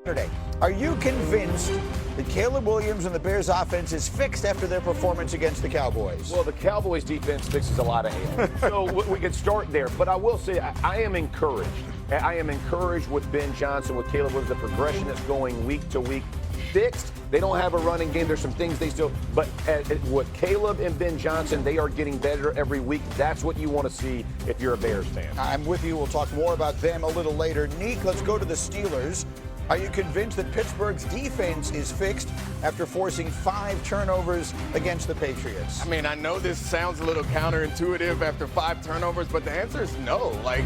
Saturday. Are you convinced that Caleb Williams and the Bears offense is fixed after their performance against the Cowboys? Well, the Cowboys defense fixes a lot of hands. So we can start there. But I will say I am encouraged. I am encouraged with Ben Johnson, with Caleb Williams, the progression that's going week to week. Fixed. They don't have a running game. There's some things they still, but with Caleb and Ben Johnson, they are getting better every week. That's what you want to see if you're a Bears fan. I'm with you. We'll talk more about them a little later. Neek, let's go to the Steelers. Are you convinced that Pittsburgh's defense is fixed after forcing 5 turnovers against the Patriots? I mean, I know this sounds a little counterintuitive after 5 turnovers, but the answer is no. Like,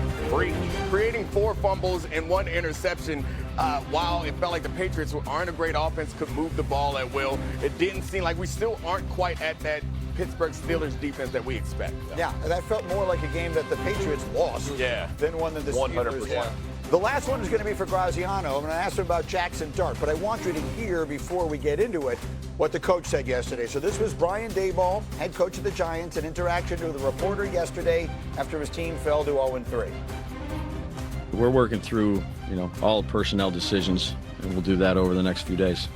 creating 4 fumbles and 1 interception, while it felt like the Patriots, who aren't a great offense, could move the ball at will, it didn't seem like we still aren't quite at that Pittsburgh Steelers defense that we expect. Yeah, that felt more like a game that the Patriots lost than one that the Steelers won. The last one is going to be for Graziano. I'm going to ask him about Jackson Dart, but I want you to hear, before we get into it, what the coach said yesterday. So this was Brian Daboll, head coach of the Giants, an interaction with a reporter yesterday after his team fell to 0-3. We're working through, all personnel decisions, and we'll do that over the next few days.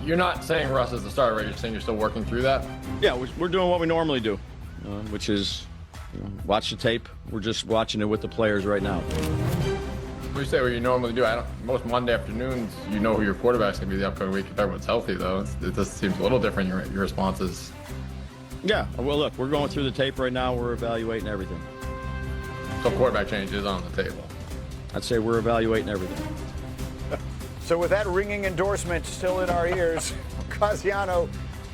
You're not saying Russ is the starter, right? You're saying you're still working through that? Yeah, we're doing what we normally do, which is watch the tape. We're just watching it with the players right now. We say what you normally do. Most Monday afternoons, you know who your quarterback's going to be the upcoming week if everyone's healthy, though. It just seems a little different, your responses. Yeah, well, look, we're going through the tape right now. We're evaluating everything. So quarterback change is on the table. I'd say we're evaluating everything. So with that ringing endorsement still in our ears, Graziano,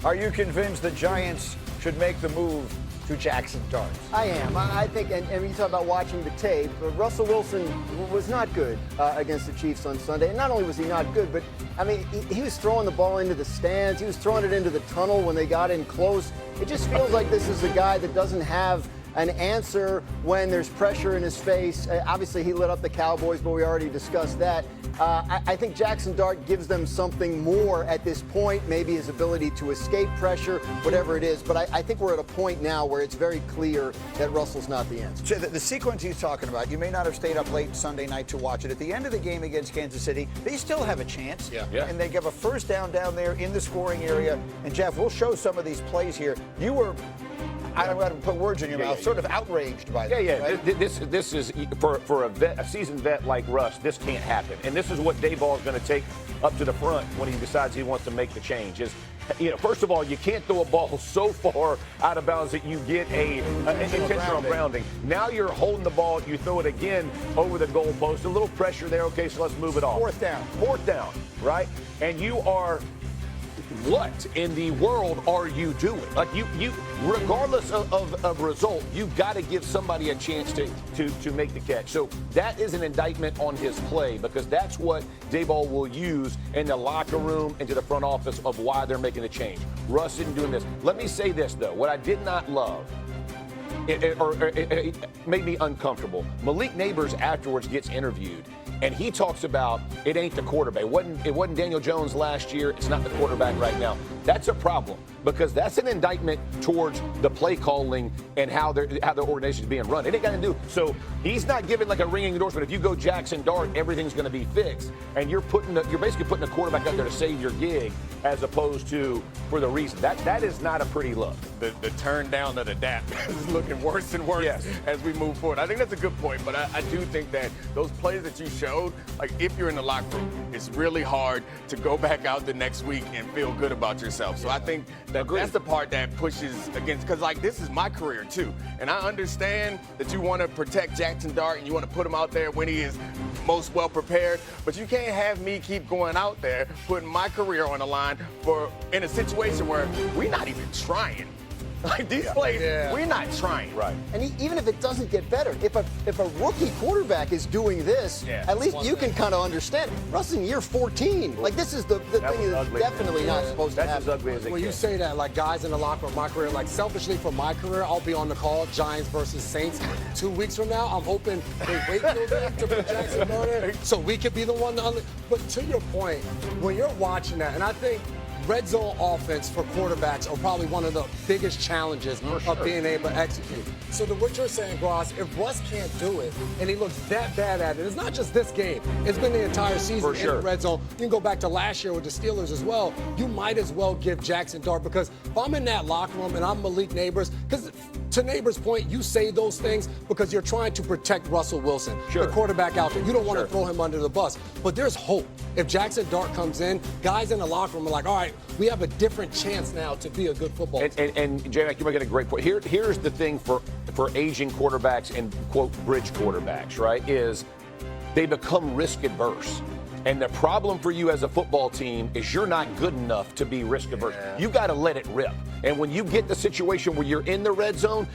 are you convinced the Giants should make the move to Jackson Dart? I am. I think, and when you talk about watching the tape, Russell Wilson was not good against the Chiefs on Sunday. And not only was he not good, but, I mean, he was throwing the ball into the stands. He was throwing it into the tunnel when they got in close. It just feels like this is a guy that doesn't have an answer when there's pressure in his face. Obviously, he lit up the Cowboys, but we already discussed that. I think Jackson Dart gives them something more at this point, maybe his ability to escape pressure, whatever it is. But I think we're at a point now where it's very clear that Russell's not the answer. So the sequence he's talking about, you may not have stayed up late Sunday night to watch it. At the end of the game against Kansas City, they still have a chance. Yeah. And they give a first down there in the scoring area. And, Jeff, we'll show some of these plays here. You were, I don't want to put words in your mouth, sort of outraged by this. Right? This is, for a seasoned vet like Russ, this can't happen. And this is what Daboll is going to take up to the front when he decides he wants to make the change. First of all, you can't throw a ball so far out of bounds that you get an intentional grounding. Now you're holding the ball, you throw it again over the goalpost. A little pressure there. Okay, so let's move it off. Fourth down, right? And you are, what in the world are you doing? Like you regardless of result, you've got to give somebody a chance to make the catch. So that is an indictment on his play, because that's what Daboll will use in the locker room and to the front office of why they're making the change. Russ isn't doing this. Let me say this, though. What I did not love, it made me uncomfortable. Malik Neighbors afterwards gets interviewed, and he talks about it ain't the quarterback. It wasn't Daniel Jones last year. It's not the quarterback right now. That's a problem, because that's an indictment towards the play calling and how the organization is being run. It ain't got to do. So he's not giving like a ringing endorsement. If you go Jackson Dart, everything's going to be fixed, and you're basically putting a quarterback out there to save your gig, as opposed to for the reason. That is not a pretty look. The turn down of the DAP is looking worse and worse as we move forward. I think that's a good point, but I do think that those plays that you showed, like if you're in the locker room, it's really hard to go back out the next week and feel good about yourself. So I think that's the part that pushes against, because like this is my career too, and I understand that you want to protect Jackson Dart and you want to put him out there when he is most well prepared, but you can't have me keep going out there putting my career on the line in a situation where we're not even trying. Like these plays, we're not trying. Right. And even if it doesn't get better, if a rookie quarterback is doing this, at least you can kind of understand. Russ in year 14. Like this is the thing that's definitely not supposed to happen. That's as ugly as it When you say that, like guys in the locker room, my career, like selfishly for my career, I'll be on the call, Giants versus Saints 2 weeks from now. I'm hoping they wait till then to put Jackson Dart in, so we could be the one to. But to your point, when you're watching that, and I think red zone offense for quarterbacks are probably one of the biggest challenges of being able to execute. So what you're saying, Gross, if Russ can't do it and he looks that bad at it, it's not just this game. It's been the entire season in the red zone. You can go back to last year with the Steelers as well. You might as well give Jackson Dart, because if I'm in that locker room and I'm Malik Neighbors, because to Neighbors' point, you say those things because you're trying to protect Russell Wilson, the quarterback out there. You don't want to throw him under the bus. But there's hope. If Jackson Dart comes in, guys in the locker room are like, all right, we have a different chance now to be a good football team. And J-Mac, you might get a great point. Here's the thing for aging quarterbacks and, quote, bridge quarterbacks, right, is they become risk adverse. And the problem for you as a football team is you're not good enough to be risk averse. You got to let it rip. And when you get the situation where you're in the red zone,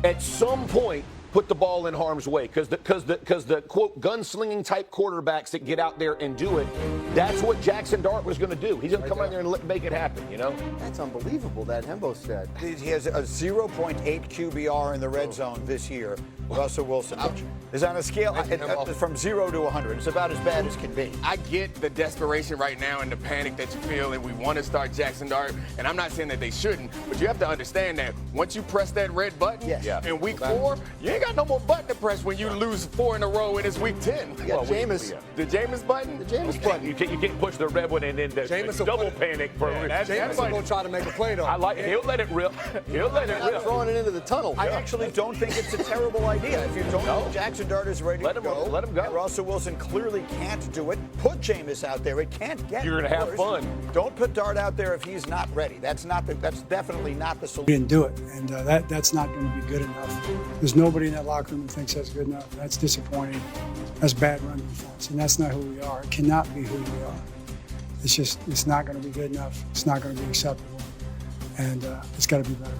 at some point, put the ball in harm's way, because the quote gunslinging type quarterbacks that get out there and do it, that's what Jackson Dart was going to do. He's going to come out there and make it happen, you know? That's unbelievable, that Hembo stat. He has a 0.8 QBR in the red zone this year. Russell Wilson is on a scale from 0 to 100. It's about as bad as can be. I get the desperation right now and the panic that you feel, and we want to start Jackson Dart. And I'm not saying that they shouldn't, but you have to understand that once you press that red button in week 4, you ain't got no more button to press when you lose 4 in a row and it's week 10. You got Jameis. The Jameis button? The Jameis button. You can't push the red one and then the double panic. Jameis will go try to make a play, though. I like it. He'll let it rip. He'll let it rip. Throwing it into the tunnel. I actually don't think it's a terrible idea. If you don't know Jackson Dart is ready to go, let him go. And Russell Wilson clearly can't do it. Put Jameis out there. It can't get You're going to have fun. Don't put Dart out there if he's not ready. That's definitely not the solution. We didn't do it, and that's not going to be good enough. There's nobody in that locker room who thinks that's good enough. That's disappointing. That's bad run defense, and that's not who we are. It cannot be who we are. It's not going to be good enough. It's not going to be acceptable, and it's got to be better.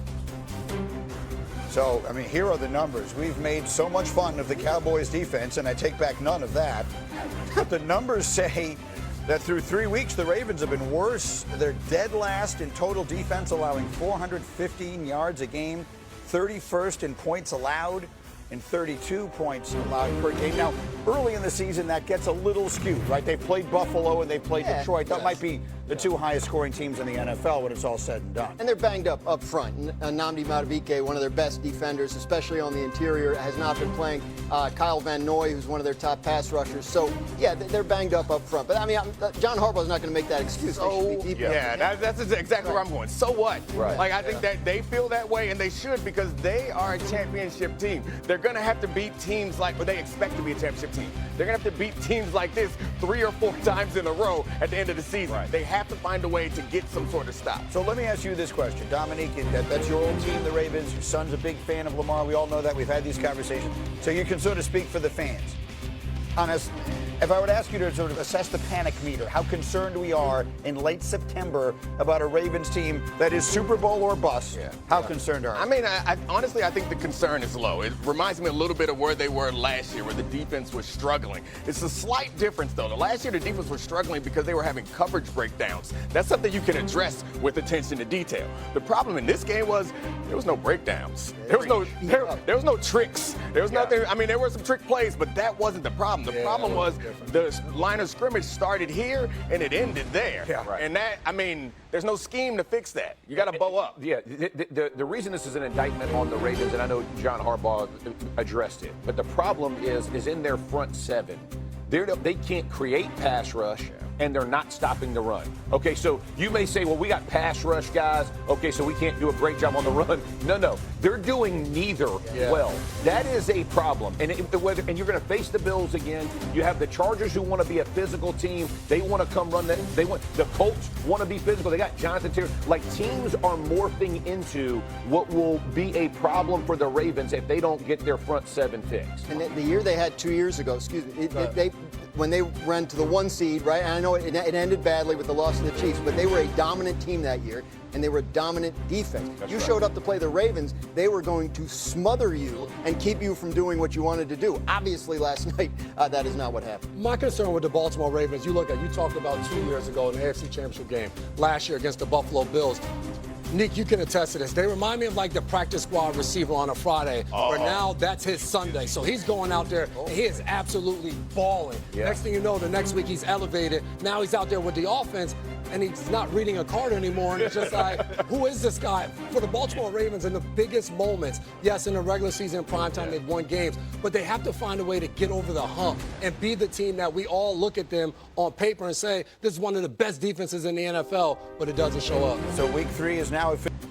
So, I mean, here are the numbers. We've made so much fun of the Cowboys defense, and I take back none of that. But the numbers say that through 3 weeks, the Ravens have been worse. They're dead last in total defense, allowing 415 yards a game, 31st in points allowed, and 32 points allowed per game. Now, early in the season, that gets a little skewed, right? They played Buffalo and they played Detroit. That might be the 2 highest scoring teams in the NFL when it's all said and done. And they're banged up front. Nnamdi Madubuike, one of their best defenders, especially on the interior, has not been playing. Kyle Van Noy, who's one of their top pass rushers. So, yeah, they're banged up front. But, I mean, John Harbaugh's not going to make that excuse. That's exactly where I'm going. So what? Right. Like, I think that they feel that way, and they should, because they are a championship team. They're going to have to beat teams like, or they expect to be a championship team. They're going to have to beat teams like this 3 or 4 times in a row at the end of the season. Right. They have to find a way to get some sort of stop. So let me ask you this question. Dominique, that's your old team, the Ravens. Your son's a big fan of Lamar. We all know that. We've had these conversations. So you can sort of speak for the fans. If I would ask you to sort of assess the panic meter, how concerned we are in late September about a Ravens team that is Super Bowl or bust, how concerned are you? I mean, honestly, I think the concern is low. It reminds me a little bit of where they were last year, where the defense was struggling. It's a slight difference, though. Last year, the defense was struggling because they were having coverage breakdowns. That's something you can address with attention to detail. The problem in this game was there was no breakdowns. There was no tricks. There was nothing. I mean, there were some trick plays, but that wasn't the problem. The problem was the line of scrimmage started here and it ended there. And that, I mean, there's no scheme to fix that. You got to bow up. Yeah, the reason this is an indictment on the Ravens, and I know John Harbaugh addressed it, but the problem is in their front 7. They can't create pass rush, and they're not stopping the run. Okay, so you may say, well, we got pass rush guys. Okay, so we can't do a great job on the run. No, they're doing neither well. That is a problem. And you're going to face the Bills again. You have the Chargers who want to be a physical team. They want to come run that. The Colts want to be physical. They got Jonathan Taylor. Like, teams are morphing into what will be a problem for the Ravens if they don't get their front 7 fixed. And the year they had 2 years ago, when they ran to the 1 seed, right? And I know it ended badly with the loss to the Chiefs, but they were a dominant team that year, and they were a dominant defense. You showed up to play the Ravens, they were going to smother you and keep you from doing what you wanted to do. Obviously, last night, that is not what happened. My concern with the Baltimore Ravens, you talked about 2 years ago in the AFC Championship game, last year against the Buffalo Bills. Nick, you can attest to this. They remind me of like the practice squad receiver on a Friday, where now that's his Sunday. So he's going out there, and he is absolutely balling. Yeah. Next thing you know, the next week he's elevated. Now he's out there with the offense, and he's not reading a card anymore. And it's just like, who is this guy? For the Baltimore Ravens, in the biggest moments, yes, in the regular season, primetime, they've won games, but they have to find a way to get over the hump and be the team that we all look at them on paper and say, this is one of the best defenses in the NFL, but it doesn't show up. So week 3 is now official.